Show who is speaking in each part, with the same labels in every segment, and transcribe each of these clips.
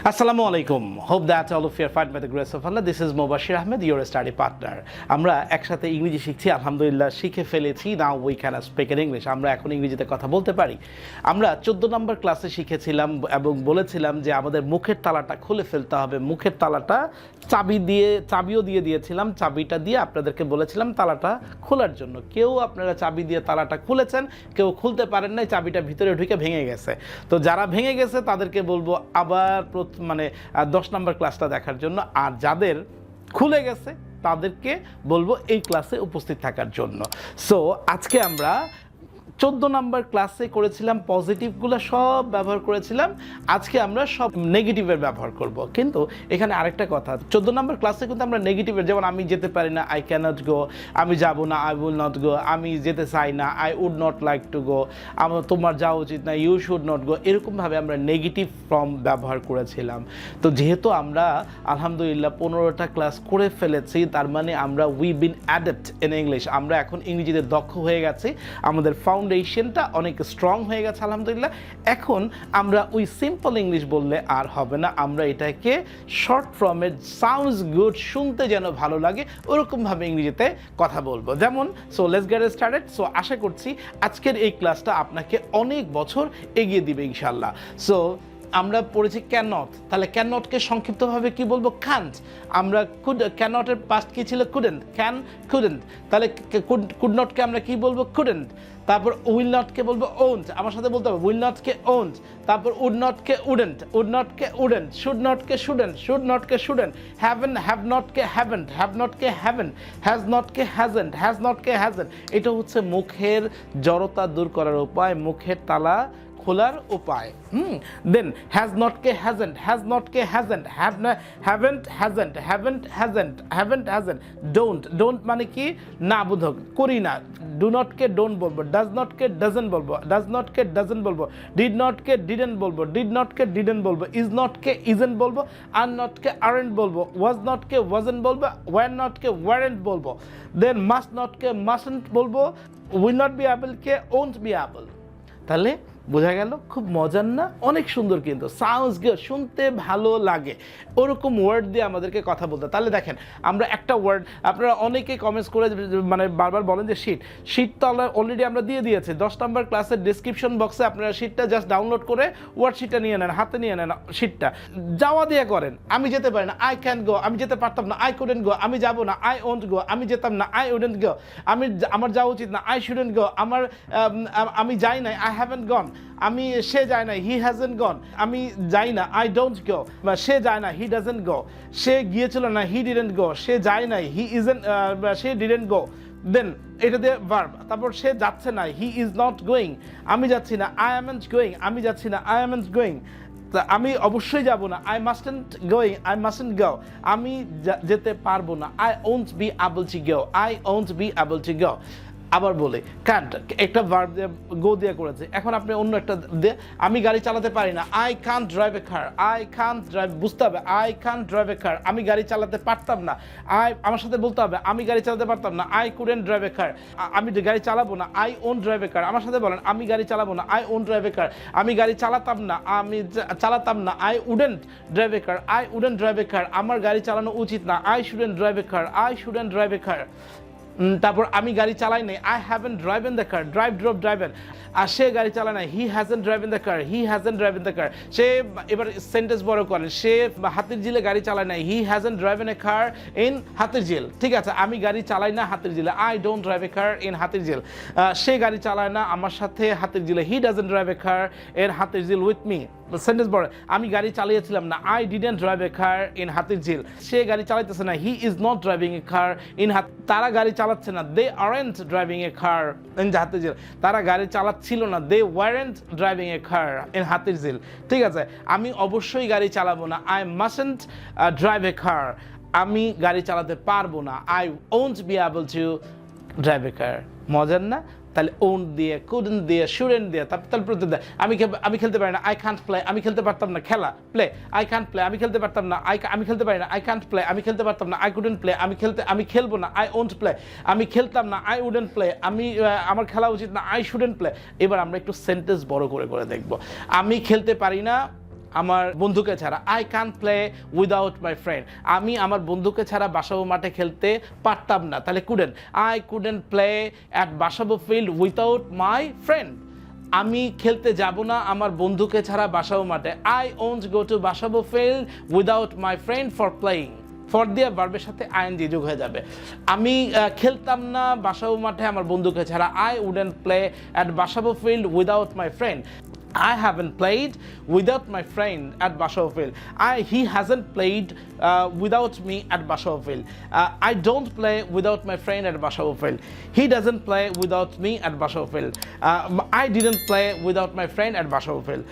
Speaker 1: Assalamu alaikum. Hope that all of you are fine by the grace of Allah. This is Mobashir Ahamed, your study partner. আমরা একসাথে ইংরেজি শিখছি, আলহামদুলিল্লাহ শিখে ফেলেছি। Now we can speak in English. আমরা এখন ইংরেজিতে কথা বলতে পারি। আমরা 14 নম্বর ক্লাসে শিখেছিলাম এবং বলেছিলাম যে আমাদের মুখের তালাটা খুলে ফেলতে হবে। মুখের তালাটা চাবিও দিয়ে দিয়েছিলাম। চাবিটা দিয়ে আপনাদেরকে বলেছিলাম তালাটা খোলার জন্য। কেউ আপনারা চাবি দিয়ে তালাটা খুলেছেন, কেউ খুলতে পারেন নাই, চাবিটা ভিতরে ঢুকে ভেঙে গেছে। তো যারা ভেঙে গেছে তাদেরকে বলবো আবার 10 নম্বর ক্লাসটা দেখার জন্য, আর যাদের খুলে গেছে তাদেরকে বলবো এই ক্লাসে উপস্থিত থাকার জন্য। সো আজকে আমরা 14 নম্বর ক্লাসে করেছিলাম পজিটিভগুলো সব ব্যবহার করেছিলাম, আজকে আমরা সব নেগেটিভের ব্যবহার করব। কিন্তু এখানে আরেকটা কথা, 14 নম্বর ক্লাসে কিন্তু আমরা নেগেটিভের, যেমন আমি যেতে পারি না, আই ক্যানট গো, আমি যাব না, আই উইল নট গো, আমি যেতে চাই না, I would not like to go, তোমার যাওয়া উচিত না, ইউ শুড নট গো, এরকমভাবে আমরা নেগেটিভ ফর্ম ব্যবহার করেছিলাম। তো যেহেতু আমরা আলহামদুলিল্লাহ 15টা ক্লাস করে ফেলেছি, তার মানে আমরা we bin adapt in English, আমরা এখন ইংরেজিতে দক্ষ হয়ে গেছি, আমাদের ফাউন্ডেশনটা অনেক স্ট্রং হয়ে গেছে আলহামদুলিল্লাহ। এখন আমরা ওই সিম্পল ইংলিশ বললে আর হবে না, আমরা এটাকে শর্ট ফর্মে সাউন্ডস গুড, শুনতে যেন ভালো লাগে ওরকমভাবে ইংরেজিতে কথা বলবো। যেমন so let's get started. So আশা করছি আজকের এই ক্লাসটা আপনাকে অনেক বছর এগিয়ে দিবে ইনশাল্লাহ। সো আমরা পড়েছি ক্যানট, তাহলে ক্যানটকে সংক্ষিপ্তভাবে কি বলবো? ক্যান্ট। আমরা ক্যানটের পাস্ট কি ছিল? কুডেন্ট। Can, couldn't. তাহলে কুড নটকে আমরা কি বলবো? কুডেন্ট। তারপর উইল নটকে বলবো ওন্ট, আমার সাথে বলতে হবে উইল নটকে ওন্ট। তারপর উড নটকে উডেন্ট, উড নটকে উডেন্ট। শুড নটকে শুডেন্ট, শুড নটকে শুডেন্ট। হ্যাভেন, হ্যাভ নটকে হ্যাভেন্ট, হ্যাভ নটকে হ্যাভেন। হ্যাজ নটকে হ্যাজেন্ট, হ্যাজ নটকে হ্যাজেন্ট। এটা হচ্ছে মুখের জড়তা দূর করার উপায়, মুখের তালা খোলার উপায়। দেন হ্যাজ নটকে হ্যাজেন্ট, হ্যাজ নটকে hasn't, haven't hasn't, haven't hasn't, haven't hasn't. Don't, don't মানে কি? না বোধক, করি না। ডু নটকে ডোন্ট বলবো, ডাজ নটকে ডাজেন্ট বলবো, ডাজ নটকে ডাজেন্ট বলবো, ডিড নটকে ডিডেন্ট বলবো, ডিড নটকে ডিডেন্ট বলবো, ইজ নটকে ইজেন্ট বলবো, আর নটকে আরেন্ট বলবো, ওয়াজ নটকে ওয়াজেন্ট বলবো, ওয়ার নটকে ওয়ারেন্ট বলবো। দেন মাস্ট নটকে মাস্টন্ট বলবো, will not be অ্যাবলকে won't be able. তাহলে বোঝা গেল? খুব মজার না? অনেক সুন্দর, কিন্তু সাউন্ডস গুড, শুনতে ভালো লাগে, ওরকম ওয়ার্ড দিয়ে আমাদেরকে কথা বলতে। তাহলে দেখেন আমরা একটা ওয়ার্ড, আপনারা অনেকে কমেন্টস করে মানে বারবার বলেন যে শিট তো অলরেডি আমরা দিয়ে দিয়েছি 10 নম্বর ক্লাসের ডিসক্রিপশন বক্সে, আপনারা শিটটা জাস্ট ডাউনলোড করে ওয়ার্ডশিটটা নিয়ে নেন, হাতে নিয়ে নেন শিটটা, যাওয়া দিয়ে করেন। আমি যেতে পারি না, আই ক্যান গো, আমি যেতে পারতাম না, আই কুডেন্ট গো, আমি যাব না, আই ওন্ট গো, আমি যেতাম না, আই উডেন্ট গো, আমার যাওয়া উচিত না, আই শুডেন্ট গো, আমি যাই নাই, আই হ্যাভেন্ট গন, সে যায় না, হি হ্যাজেন্ট গন, আমি যাই না, আই ডোন্ট গো, বা সে যায় না, হি ডাজেন্ট গো, সে গিয়েছিল না, হি ডিডেন্ট গো, সে যায় নাই, হি ইজেন্ট, সে ডিডেন্ট গো। দেন এটা দিয়ে ভার্ব। তারপর সে যাচ্ছে না, হি ইজ নট গোয়িং, আমি যাচ্ছি না, আই অ্যামন্ট গোয়িং, আমি যাচ্ছি না, আই অ্যামন্ট গোয়িং। আমি অবশ্যই যাব না, আই মাস্টন্ট গোয়িং, আই মাস্টন্ট গো, আমি যেতে পারবো না, I won't be able to go, I won't be able to go. আবার বলে কান্ট, একটা ভার্ব দিয়ে গো দিয়ে করেছে, এখন আপনি অন্য একটা দিয়ে, আমি গাড়ি চালাতে পারি না, I can't drive a car, I can't drive, বুঝতে হবে I can't drive a car, আমি গাড়ি চালাতে পারতাম না, আমার সাথে বলতে হবে আমি গাড়ি চালাতে পারতাম না, I couldn't drive a car, আমি গাড়ি চালাবো না, I won't drive a car, আমার সাথে বলেন আমি গাড়ি চালাবো না, I won't drive a car, আমি গাড়ি চালাতাম না, I wouldn't drive a car, I wouldn't drive a car, আমার গাড়ি চালানো উচিত না, I shouldn't drive a car, I shouldn't drive a car. তারপর আমি গাড়ি চালাই নাই, I haven't driven the car, driven. আর সে গাড়ি চালায় না, he hasn't driven the car, he hasn't driven the car. সে, এবার সেন্টেন্স বড় করেন, সে হাতির ঝিলে গাড়ি চালায় না, he hasn't driven A car in Hatir Jheel. ঠিক আছে, আমি গাড়ি চালাই না হাতির ঝিলে, I don't drive a car in Hatir Jheel. সে গাড়ি চালায় না আমার সাথে হাতির ঝিলে, he doesn't drive a car in Hatir ঝিল উইথ মি। সেন্টেন্স বড়, আমি গাড়ি চালিয়েছিলাম না, I didn't drive a car in Hatir Jheel. সে গাড়ি চালাইতেছে না, he is not driving a car in তারা গাড়ি চালাচ্ছে না, they aren't driving a car in Hatir Jheel. তারা গাড়ি চালাচ্ছিল না, they weren't driving a car in Hatir Jheel. ঠিক আছে, আমি অবশ্যই গাড়ি চালাবো না, আই মাস্টন্ট ড্রাইভ এ কার, আমি গাড়ি চালাতে পারবো না, I won't be able to drive a car. মজার না? তাহলে ওন্ট দিয়ে, কুডেন্ট দিয়ে, শুডেন্ট দিয়ে, তারপর প্রত্যেক আমি খেলতে পারি না, আই কান্ট প্লে, আমি খেলতে পারতাম না, খেলা প্লে, আই কান্ট প্লে, আমি খেলতে পারতাম না, আমি খেলতে পারি না, আই কান্ট প্লে, আমি খেলতে পারতাম না, আই কুডেন্ট প্লে, আমি খেলবো না, আই ওন্ট প্লে, আমি খেলতাম না, আই উডেন্ট প্লে, আমার খেলা উচিত না, আই শুডেন্ট প্লে। এবার আমরা একটু সেন্টেন্স বড় করে দেখব। আমি খেলতে পারি না, আমার বন্ধুকে ছাড়া। I can play without my friend, আমি আমার বন্ধুকে ছাড়া বাসাবো মাঠে খেলতে পারতাম না, তাহলে couldn't. I couldn't play at Basabo field without my friend, আমি খেলতে যাব না আমার বন্ধুকে ছাড়া বাসাবো মাঠে। I won't go to Basabo field without my friend for playing, for দিয়ে ভার্বের সাথে আইএনজি যোগ হয়ে যাবে। আমি খেলতাম না বাসাবো মাঠে আমার বন্ধুকে ছাড়া। I wouldn't play at Basabo field without my friend. I haven't played without my friend at Bashoville. He hasn't played without me at Bashoville. I don't play without my friend at Bashoville. He doesn't play without me at Bashoville. I didn't play without my friend at Bashoville.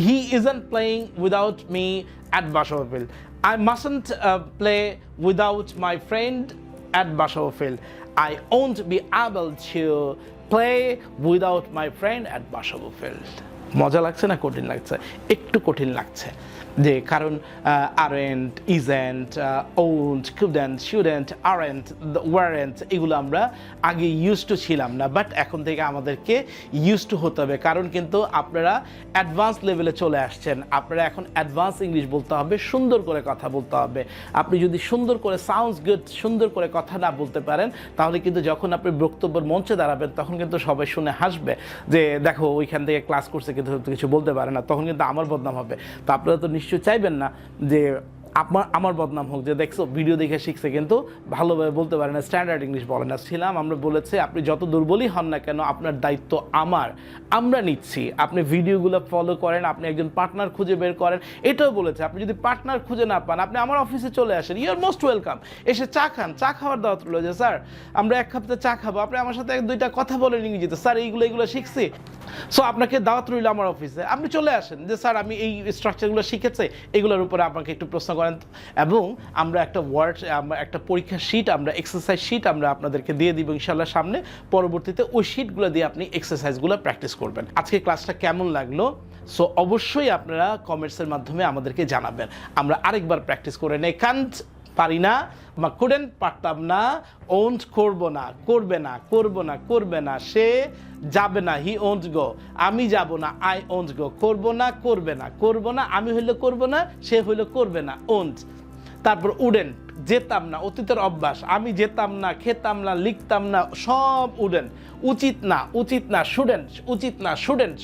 Speaker 1: He isn't playing without me at Bashoville. I mustn't play without my friend at Bashoville. I won't be able to play without my friend at Bashoville. মজা লাগছে না কঠিন লাগছে? একটু কঠিন লাগছে, যে কারণ aren't, isn't, won't, couldn't, shouldn't, aren't, warrant এগুলো আমরা আগে ইউজ টু ছিলাম না, বাট এখন থেকে আমাদেরকে ইউজ টু হতে হবে, কারণ কিন্তু আপনারা অ্যাডভান্স লেভেলে চলে আসছেন। আপনারা এখন অ্যাডভান্স ইংলিশ বলতে হবে, সুন্দর করে কথা বলতে হবে। আপনি যদি সুন্দর করে সাউন্ডস গুড সুন্দর করে কথা না বলতে পারেন, তাহলে কিন্তু যখন আপনি বক্তব্যের মঞ্চে দাঁড়াবেন তখন কিন্তু সবাই শুনে হাসবে যে দেখো ওইখান থেকে ক্লাস করছে কিন্তু কিছু বলতে পারে না, তখন কিন্তু আমার বদনাম হবে। তো আপনারা তো নিশ্চয়ই চাইবেন না যে আমার বদনাম হোক, যে দেখছো ভিডিও দেখে শিখছে কিন্তু ভালোভাবে বলতে পারে না, স্ট্যান্ডার্ড ইংলিশ বলে না। ছিলাম আমরা বলেছি আপনি যত দুর্বলই হন না কেন আপনার দায়িত্ব আমরা নিচ্ছি। আপনি ভিডিওগুলো ফলো করেন, আপনি একজন পার্টনার খুঁজে বের করেন, এটাও বলেছে। আপনি যদি পার্টনার খুঁজে না পান আপনি আমার অফিসে চলে আসেন, ইউ আর মোস্ট ওয়েলকাম। এসে চা খান, চা খাওয়ার দাওয়াত রইল যে স্যার আমরা এক কাপ চা খাবো, আপনি আমার সাথে এক দুইটা কথা বলেন ইংরেজিতে, স্যার এইগুলো শিখছি, সো আপনাকে দাওয়াত রইল আমার অফিসে, আপনি চলে আসেন যে স্যার আমি এই স্ট্রাকচারগুলো শিখেছি, এগুলোর উপরে আপনাকে একটু প্রশ্ন করেন। এবং আমরা একটা পরীক্ষার শিট, আমরা এক্সারসাইজ শিট আমরা আপনাদেরকে দিয়ে দিব ইনশাআল্লাহ সামনে। পরবর্তীতে ওই শিটগুলো দিয়ে আপনি এক্সারসাইজগুলো প্র্যাকটিস করবেন। আজকে ক্লাসটা কেমন লাগলো সো অবশ্যই আপনারা কমেন্টসের মাধ্যমে আমাদেরকে জানাবেন। আমরা আরেকবার প্র্যাকটিস করে নেই। কান্ট পারি না, বা কুডেন্ট পারতাম না, ওন্ট করবে না, সে যাবে না, হি ওন্ট গো, আমি যাব না, আই ওন্ট গো, করবো না, আমি হইলে করবো না, সে হইলে করবে না, ওন্ট। তারপর উডেন্ট, যেতাম না, অতীতের অভ্যাস, আমি যেতাম না, খেতাম না, লিখতাম না, সব উডেন্ট। উচিত না, শুডেন্ট,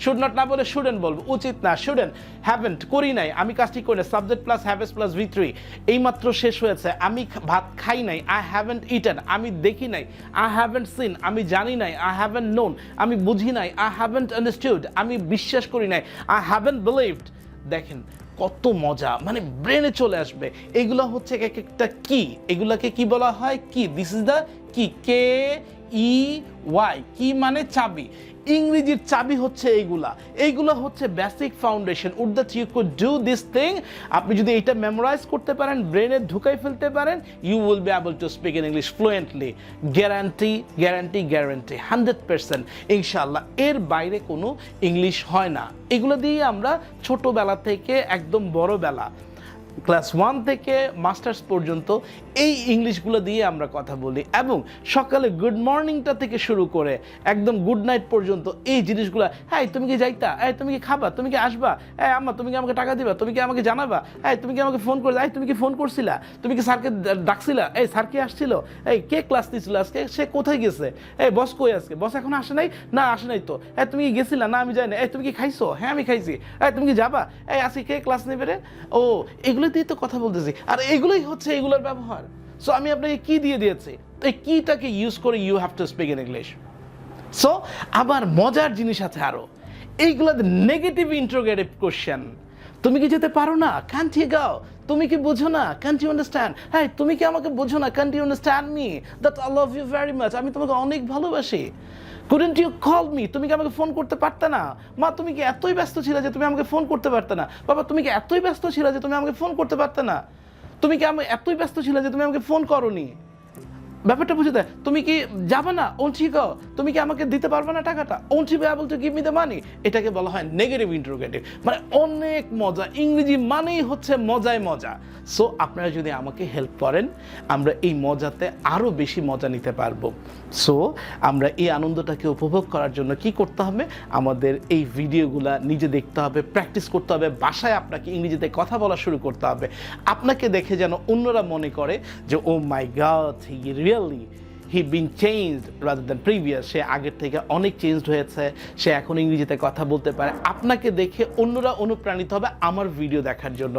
Speaker 1: শুড নট না বলে শুডেন্ট বলবো, উচিত না, শুডেন্ট। হ্যাভেন্ট, করি নাই, আমি কাজটি করি না, subject plus haves plus V3 এইমাত্র শেষ হয়েছে। আমি ভাত খাই নাই, আই হ্যাভেন্ট ইটেন, আমি দেখি নাই, আই হ্যাভেন্ট সিন, আমি জানি নাই, আই হ্যাভেন্ট নোন, আমি বুঝি নাই, আই হ্যাভেন্ট আন্ডারস্টুড, আমি বিশ্বাস করি নাই, আই হ্যাভেন্ট বিলিভড। দেখেন কত মজা, মানে ব্রেনে চলে আসবে। এগুলো হচ্ছে এক একটা কি, এগুলাকে কি বলা হয়? কি। দিস ইজ দ্য কি, KEY, কি মানে চাবি। ইংরেজির চাবি হচ্ছে এইগুলা হচ্ছে basic foundation. Would that you could do this thing. আপনি যদি এটা মেমোরাইজ করতে পারেন, ব্রেনে ঢুকাই ফেলতে পারেন, you will be able to speak in English fluently. Guarantee 100% ইনশাআল্লাহ। এর বাইরে কোনো ইংলিশ হয় না। এগুলো দিয়ে আমরা ছোটবেলা থেকে একদম বড়বেলা, ক্লাস 1 থেকে মাস্টার্স পর্যন্ত এই ইংলিশগুলো দিয়ে আমরা কথা বলি। এবং সকালে গুড মর্নিংটা থেকে শুরু করে একদম গুড নাইট পর্যন্ত এই জিনিসগুলো, হ্যাঁ তুমি কি যাইতা, তুমি কি খাবা, তুমি কি আসবা, আম্মা তুমি কি আমাকে টাকা দিবা, তুমি কি আমাকে জানাবা, তুমি কি আমাকে ফোন করে, তুমি কি ফোন করছিলা, তুমি কি স্যারকে ডাকছিলা, স্যার কি আসছিল, কে ক্লাস দিচ্ছিল আজকে, সে কোথায় গেছে, বস কই আজকে, বস এখন আসে নাই, না আসে নাই তো, তুমি কি গেছিলা, না আমি যাই না, তুমি কি খাইছো, হ্যাঁ আমি খাইছি, তুমি কি যাবা, আজকে কে ক্লাস নেবে রে, ও এগুলো দিয়ে তো কথা বলতেছি। আর এগুলোই হচ্ছে এগুলোর ব্যবহার। সো আমি আপনাকে কি দিয়ে দিয়েছি, এই কিটাকে ইউজ করে you have to speak in English. So আবার মজার জিনিস আছে আরো, এইগুলো নেগেটিভ ইন্টারোগেটিভ কোশ্চেন। তুমি কি যেতে পারো না, ক্যান্ট ইউ গো, তুমি কি বোঝো না, ক্যান্ট ইউ আন্ডারস্ট্যান্ড, তুমি কি আমাকে বোঝো না, can't you understand me, that I love you very much, আমি তোমাকে অনেক ভালোবাসি। কুডেন্ট ইউ কল মি, তুমি কি আমাকে ফোন করতে পারতে না, মা তুমি কি এতই ব্যস্ত ছিলে যে তুমি আমাকে ফোন করতে পারতে না, বাবা তুমি কি এতই ব্যস্ত ছিলে যে তুমি আমাকে ফোন করতে পারতে না, তুমি কি এতই ব্যস্ত ছিলে যে তুমি আমাকে ফোন করোনি। ব্যাপারটা বুঝে দেয়, তুমি কি যাবে না ওনচিগো, তুমি কি আমাকে দিতে পারবে না টাকাটা, won't be able to give me the money. এটাকে বলা হয় নেগেটিভ ইন্টারোগেটিভ, মানে অনেক মজা। ইংরেজি মানেই হচ্ছে মজায় মজা। সো আপনারা যদি আমাকে হেল্প করেন, আমরা এই মজাতে আরও বেশি মজা নিতে পারবো। সো আমরা এই আনন্দটাকে উপভোগ করার জন্য কি করতে হবে, আমাদের এই ভিডিওগুলা নিজে দেখতে হবে, প্র্যাকটিস করতে হবে, বাসায় আপনাকে ইংরেজিতে কথা বলা শুরু করতে হবে। আপনাকে দেখে যেন অন্যরা মনে করে যে oh my god, he really he been changed rather than previous, সে আগের থেকে অনেক চেঞ্জড হয়েছে, সে এখন ইংরেজিতে কথা বলতে পারে। আপনাকে দেখে অন্যরা অনুপ্রাণিত হবে আমার ভিডিও দেখার জন্য,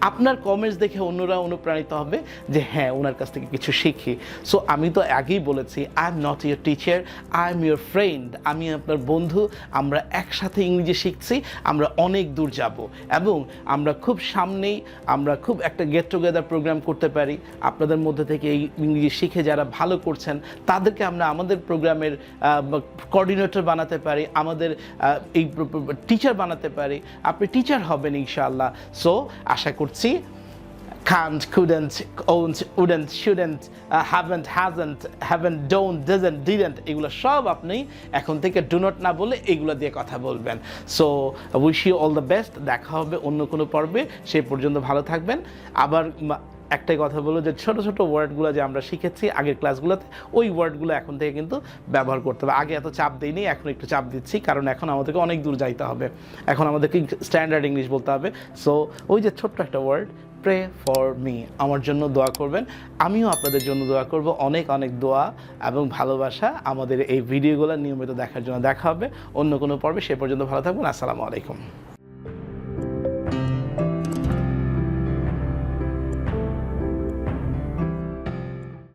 Speaker 1: আপনার কমেন্টস দেখে অন্যরা অনুপ্রাণিত হবে যে হ্যাঁ ওনার কাছ থেকে কিছু শিখি। সো আমি তো আগেই বলেছি, I am not your teacher, I am your friend, আমি আপনার বন্ধু। আমরা একসাথে ইংরেজি শিখছি, আমরা অনেক দূর যাব এবং আমরা খুব সামনেই আমরা খুব একটা গেট টুগেদার প্রোগ্রাম করতে পারি। আপনাদের মধ্যে থেকে এই ইংরেজি শিখে যারা ভালো করছেন তাদেরকে আমরা আমাদের প্রোগ্রামের কোঅর্ডিনেটর বানাতে পারি, আমাদের এই টিচার বানাতে পারি। আপনি টিচার হবেন ইনশাআল্লাহ। সো আশা করছি can't, couldn't, won't, wouldn't, shouldn't, haven't, hasn't, don't, doesn't, didn't, এগুলো সব আপনি এখন থেকে ডু নট না বলে এগুলো দিয়ে কথা বলবেন। So wish you all the best. দেখা হবে অন্য কোনো পর্বে, সেই পর্যন্ত ভালো থাকবেন। আবার একটাই কথা বলবো যে ছোট ছোট ওয়ার্ডগুলো যে আমরা শিখেছি আগের ক্লাসগুলোতে, ওই ওয়ার্ডগুলো এখন থেকে কিন্তু ব্যবহার করতে হবে। আগে এত চাপ দিইনি, এখন একটু চাপ দিচ্ছি, কারণ এখন আমাদেরকে অনেক দূর যাইতে হবে, এখন আমাদেরকে স্ট্যান্ডার্ড ইংলিশ বলতে হবে। সো ওই যে ছোট্ট একটা ওয়ার্ড, প্রে ফর মি, আমার জন্য দোয়া করবেন, আমিও আপনাদের জন্য দোয়া করব। অনেক অনেক দোয়া এবং ভালোবাসা। আমাদের এই ভিডিওগুলো নিয়মিত দেখার জন্য। দেখা হবে অন্য কোনো পর্বে, সে পর্যন্ত ভালো থাকবেন। আসসালামু আলাইকুম।